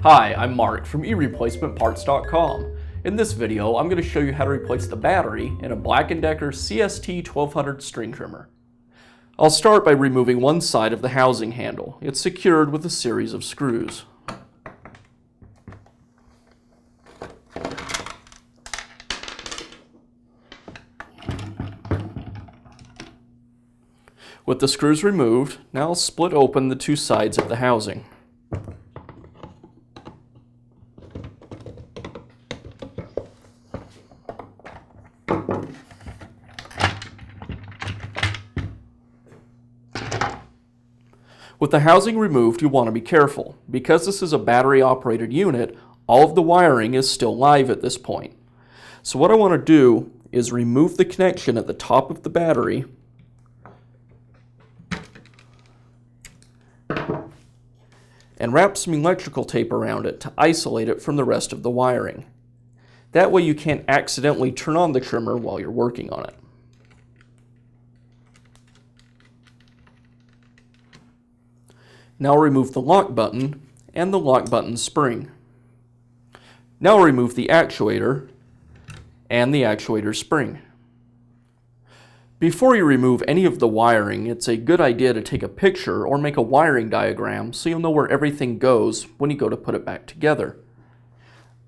Hi, I'm Mark from eReplacementParts.com. In this video, I'm going to show you how to replace the battery in a Black and Decker CST1200 string trimmer. I'll start by removing one side of the housing handle. It's secured with a series of screws. With the screws removed, now I'll split open the two sides of the housing. With the housing removed, you want to be careful. Because this is a battery-operated unit, all of the wiring is still live at this point. So what I want to do is remove the connection at the top of the battery and wrap some electrical tape around it to isolate it from the rest of the wiring. That way you can't accidentally turn on the trimmer while you're working on it. Now I'll remove the lock button and the lock button spring. Now I'll remove the actuator and the actuator spring. Before you remove any of the wiring, it's a good idea to take a picture or make a wiring diagram so you'll know where everything goes when you go to put it back together.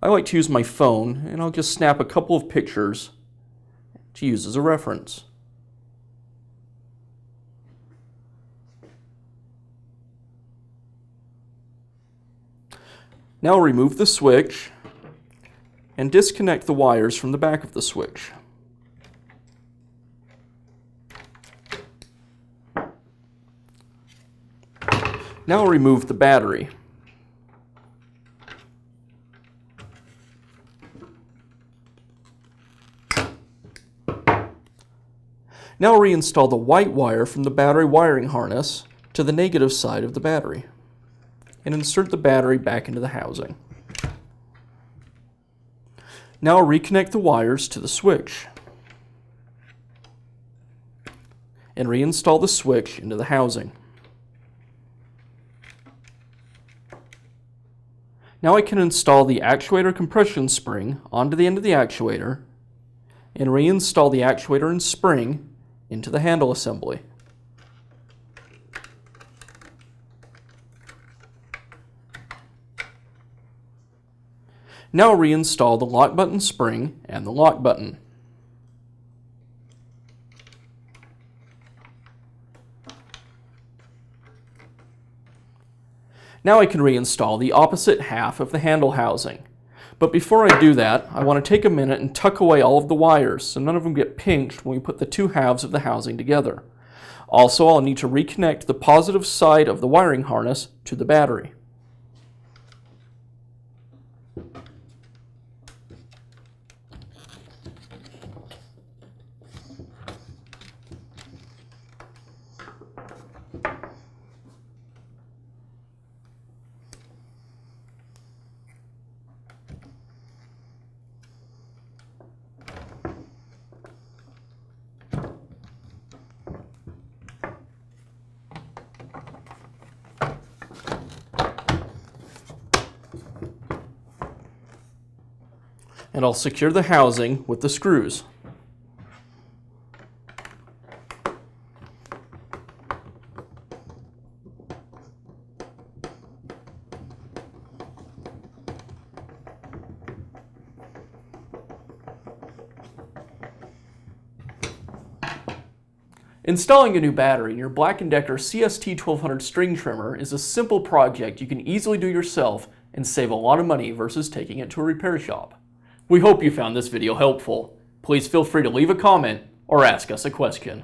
I like to use my phone, and I'll just snap a couple of pictures to use as a reference. Now I'll remove the switch and disconnect the wires from the back of the switch. Now I'll remove the battery. Now I'll reinstall the white wire from the battery wiring harness to the negative side of the battery and insert the battery back into the housing. Now I'll reconnect the wires to the switch and reinstall the switch into the housing. Now I can install the actuator compression spring onto the end of the actuator and reinstall the actuator and spring into the handle assembly. Now reinstall the lock button spring and the lock button. Now I can reinstall the opposite half of the handle housing. But before I do that, I want to take a minute and tuck away all of the wires so none of them get pinched when we put the two halves of the housing together. Also, I'll need to reconnect the positive side of the wiring harness to the battery. And I'll secure the housing with the screws. Installing a new battery in your Black and Decker CST1200 string trimmer is a simple project you can easily do yourself and save a lot of money versus taking it to a repair shop. We hope you found this video helpful. Please feel free to leave a comment or ask us a question.